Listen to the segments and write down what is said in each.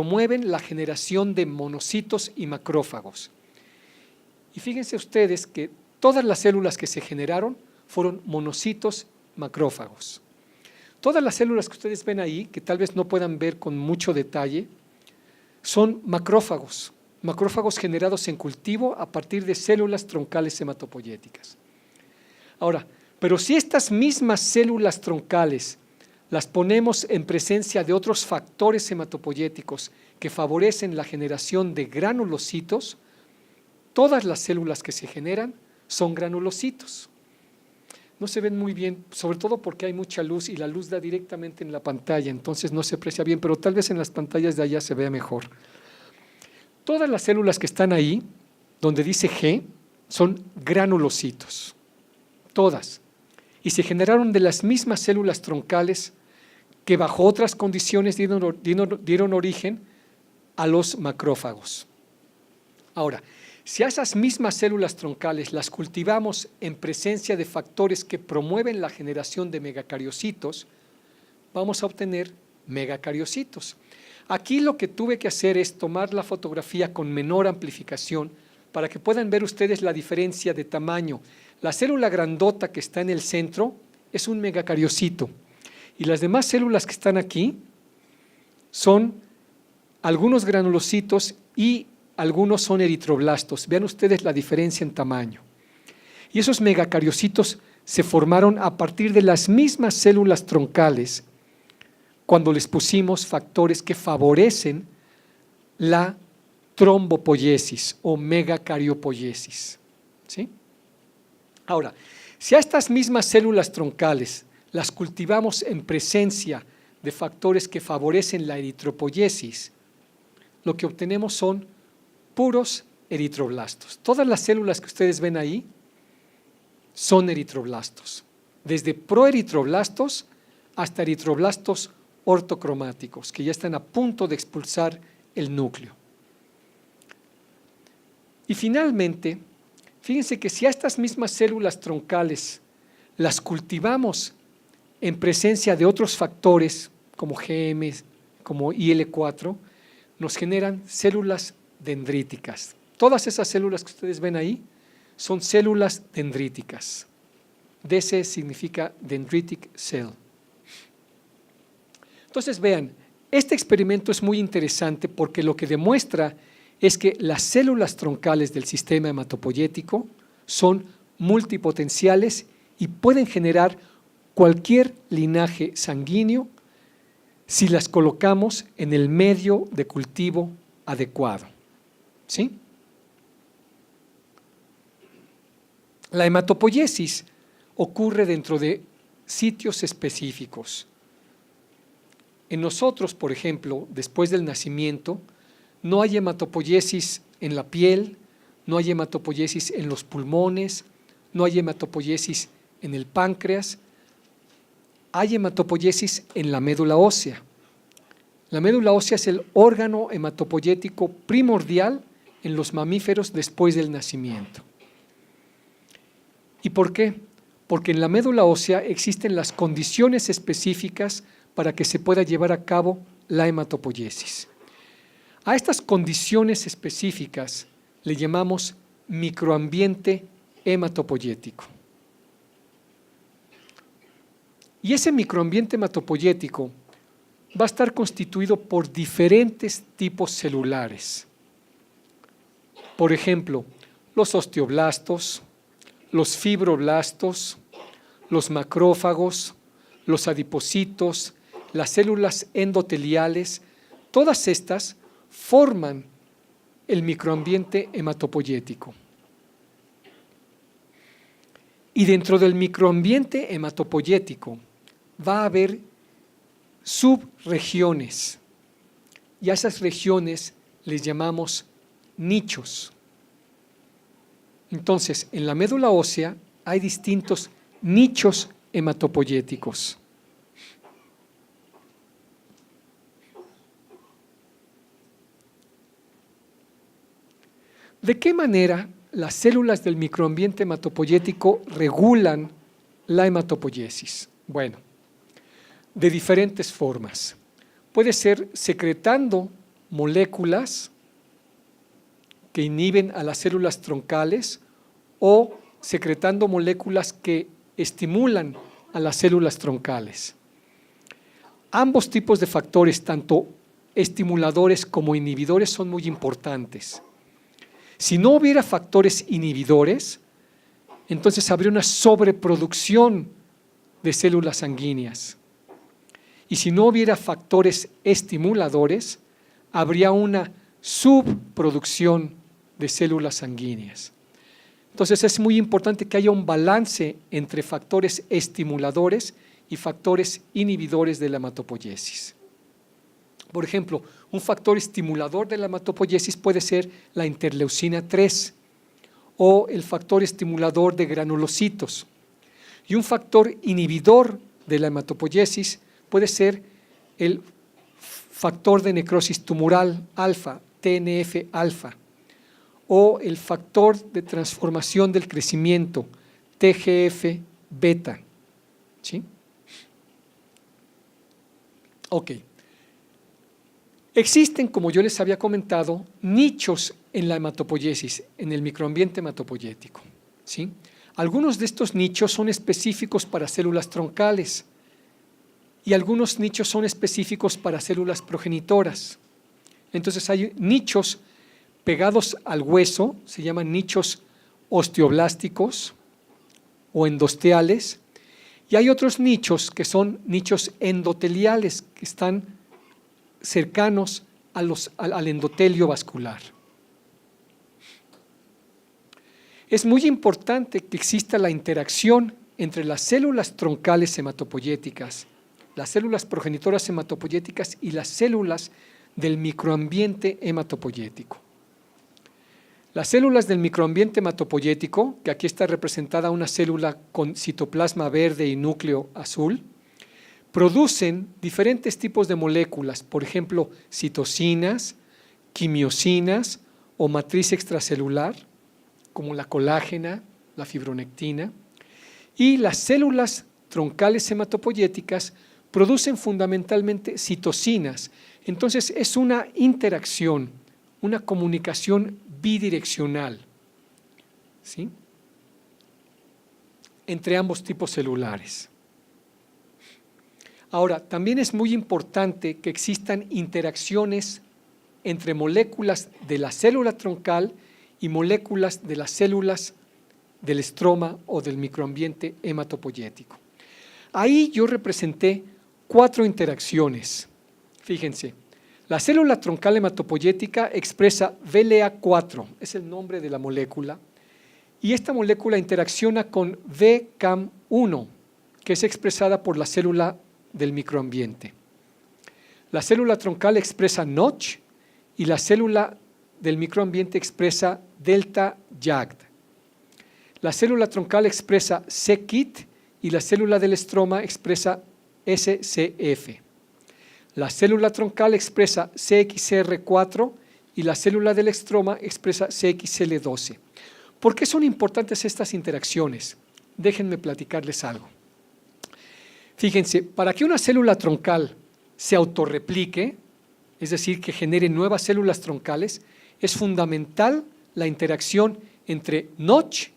promueven la generación de monocitos y macrófagos. Y fíjense ustedes que todas las células que se generaron fueron monocitos macrófagos. Todas las células que ustedes ven ahí, que tal vez no puedan ver con mucho detalle, son macrófagos generados en cultivo a partir de células troncales hematopoyéticas. Ahora, pero si estas mismas células troncales las ponemos en presencia de otros factores hematopoyéticos que favorecen la generación de granulocitos, todas las células que se generan son granulocitos. No se ven muy bien, sobre todo porque hay mucha luz y la luz da directamente en la pantalla, entonces no se aprecia bien, pero tal vez en las pantallas de allá se vea mejor. Todas las células que están ahí, donde dice G, son granulocitos, todas, y se generaron de las mismas células troncales que bajo otras condiciones dieron origen a los macrófagos. Ahora, si a esas mismas células troncales las cultivamos en presencia de factores que promueven la generación de megacariocitos, vamos a obtener megacariocitos. Aquí lo que tuve que hacer es tomar la fotografía con menor amplificación para que puedan ver ustedes la diferencia de tamaño. La célula grandota que está en el centro es un megacariocito y las demás células que están aquí son algunos granulocitos y algunos son eritroblastos. Vean ustedes la diferencia en tamaño. Y esos megacariocitos se formaron a partir de las mismas células troncales cuando les pusimos factores que favorecen la trombopoiesis o megacariopoiesis. ¿Sí? Ahora, si a estas mismas células troncales las cultivamos en presencia de factores que favorecen la eritropoiesis, lo que obtenemos son puros eritroblastos. Todas las células que ustedes ven ahí son eritroblastos, desde proeritroblastos hasta eritroblastos ortocromáticos, que ya están a punto de expulsar el núcleo. Y finalmente, fíjense que si a estas mismas células troncales las cultivamos en presencia de otros factores como GM, como IL4, nos generan células dendríticas. Todas esas células que ustedes ven ahí son células dendríticas. DC significa dendritic cell. Entonces vean, este experimento es muy interesante porque lo que demuestra es que las células troncales del sistema hematopoyético son multipotenciales y pueden generar cualquier linaje sanguíneo si las colocamos en el medio de cultivo adecuado. ¿Sí? La hematopoiesis ocurre dentro de sitios específicos. En nosotros, por ejemplo, después del nacimiento, no hay hematopoiesis en la piel, no hay hematopoiesis en los pulmones, no hay hematopoiesis en el páncreas, hay hematopoiesis en la médula ósea. La médula ósea es el órgano hematopoyético primordial en los mamíferos después del nacimiento. ¿Y por qué? Porque en la médula ósea existen las condiciones específicas para que se pueda llevar a cabo la hematopoiesis. A estas condiciones específicas le llamamos microambiente hematopoyético. Y ese microambiente hematopoyético va a estar constituido por diferentes tipos celulares. Por ejemplo, los osteoblastos, los fibroblastos, los macrófagos, los adipocitos, las células endoteliales, todas estas forman el microambiente hematopoyético. Y dentro del microambiente hematopoyético va a haber subregiones, y a esas regiones les llamamos nichos. Entonces, en la médula ósea hay distintos nichos hematopoyéticos. ¿De qué manera las células del microambiente hematopoyético regulan la hematopoiesis? Bueno, de diferentes formas. Puede ser secretando moléculas que inhiben a las células troncales o secretando moléculas que estimulan a las células troncales. Ambos tipos de factores, tanto estimuladores como inhibidores, son muy importantes. Si no hubiera factores inhibidores, entonces habría una sobreproducción de células sanguíneas. Y si no hubiera factores estimuladores, habría una subproducción de células sanguíneas. Entonces es muy importante que haya un balance entre factores estimuladores y factores inhibidores de la hematopoiesis. Por ejemplo, un factor estimulador de la hematopoiesis puede ser la interleucina 3 o el factor estimulador de granulocitos. Y un factor inhibidor de la hematopoiesis puede ser el factor de necrosis tumoral alfa, TNF-alfa, o el factor de transformación del crecimiento, TGF-beta. ¿Sí? Ok. Existen, como yo les había comentado, nichos en la hematopoiesis, en el microambiente hematopoyético. ¿Sí? Algunos de estos nichos son específicos para células troncales y algunos nichos son específicos para células progenitoras. Entonces hay nichos pegados al hueso, se llaman nichos osteoblásticos o endosteales, y hay otros nichos que son nichos endoteliales que están cercanos al endotelio vascular. Es muy importante que exista la interacción entre las células troncales hematopoyéticas, las células progenitoras hematopoyéticas y las células del microambiente hematopoyético. Las células del microambiente hematopoyético, que aquí está representada una célula con citoplasma verde y núcleo azul, producen diferentes tipos de moléculas, por ejemplo, citocinas, quimiosinas o matriz extracelular, como la colágena, la fibronectina, y las células troncales hematopoyéticas producen fundamentalmente citocinas. Entonces es una interacción, una comunicación bidireccional, ¿sí?, entre ambos tipos celulares. Ahora, también es muy importante que existan interacciones entre moléculas de la célula troncal y moléculas de las células del estroma o del microambiente hematopoyético. Ahí yo representé 4 interacciones. Fíjense, la célula troncal hematopoyética expresa VLA4, es el nombre de la molécula, y esta molécula interacciona con VCAM1, que es expresada por la célula del microambiente. La célula troncal expresa Notch y la célula del microambiente expresa delta YAGD. La célula troncal expresa c-KIT y la célula del estroma expresa SCF. La célula troncal expresa CXCR4 y la célula del estroma expresa CXL12. ¿Por qué son importantes estas interacciones? Déjenme platicarles algo. Fíjense, para que una célula troncal se autorreplique, es decir, que genere nuevas células troncales, es fundamental la interacción entre Notch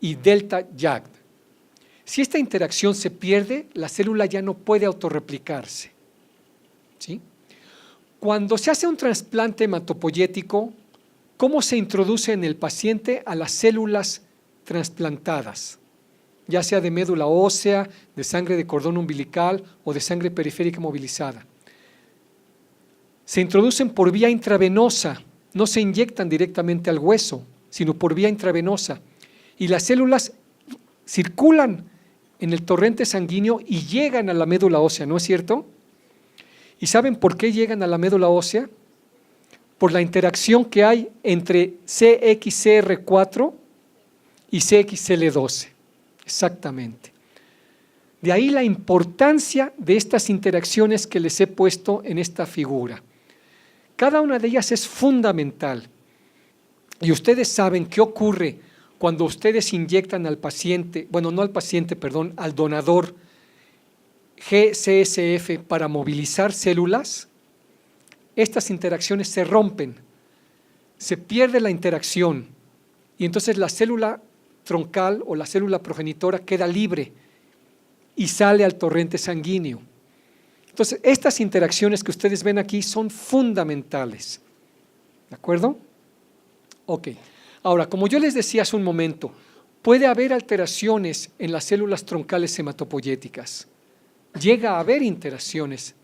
y delta YAGD. Si esta interacción se pierde, la célula ya no puede autorreplicarse, ¿sí? Cuando se hace un trasplante hematopoyético, ¿cómo se introduce en el paciente a las células trasplantadas? Ya sea de médula ósea, de sangre de cordón umbilical o de sangre periférica movilizada. Se introducen por vía intravenosa, no se inyectan directamente al hueso, sino por vía intravenosa. Y las células circulan en el torrente sanguíneo y llegan a la médula ósea, ¿no es cierto? ¿Y saben por qué llegan a la médula ósea? Por la interacción que hay entre CXCR4 y CXL12. Exactamente. De ahí la importancia de estas interacciones que les he puesto en esta figura. Cada una de ellas es fundamental. Y ustedes saben qué ocurre cuando ustedes inyectan al paciente, bueno, no al paciente, perdón, al donador GCSF para movilizar células. estas interacciones se rompen, se pierde la interacción y entonces la célula troncal o la célula progenitora queda libre y sale al torrente sanguíneo. Entonces, estas interacciones que ustedes ven aquí son fundamentales. ¿De acuerdo? Ok. Ahora, como yo les decía hace un momento, puede haber alteraciones en las células troncales hematopoyéticas. Llega a haber alteraciones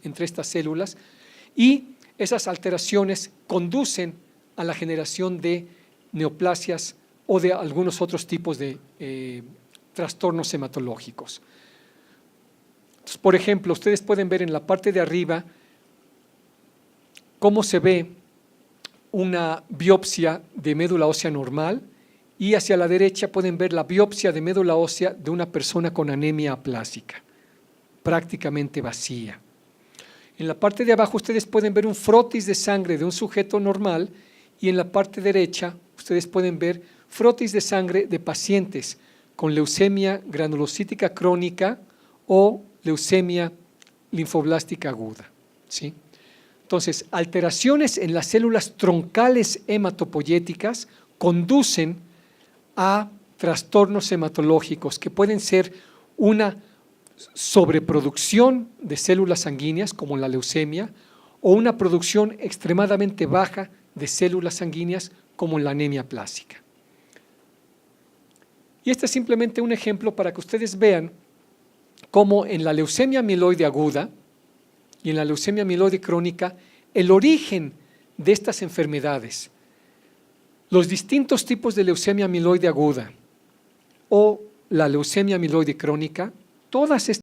entre estas células y esas alteraciones conducen a la generación de neoplasias o de algunos otros tipos de trastornos hematológicos. Entonces, por ejemplo, ustedes pueden ver en la parte de arriba cómo se ve una biopsia de médula ósea normal y hacia la derecha pueden ver la biopsia de médula ósea de una persona con anemia aplásica, prácticamente vacía. En la parte de abajo ustedes pueden ver un frotis de sangre de un sujeto normal y en la parte derecha ustedes pueden ver frotis de sangre de pacientes con leucemia granulocítica crónica o leucemia linfoblástica aguda, ¿sí? Entonces, alteraciones en las células troncales hematopoyéticas conducen a trastornos hematológicos que pueden ser una sobreproducción de células sanguíneas como la leucemia o una producción extremadamente baja de células sanguíneas como la anemia aplásica. Y este es simplemente un ejemplo para que ustedes vean cómo en la leucemia amiloide aguda y en la leucemia amiloide crónica el origen de estas enfermedades, los distintos tipos de leucemia amiloide aguda o la leucemia amiloide crónica, todas estas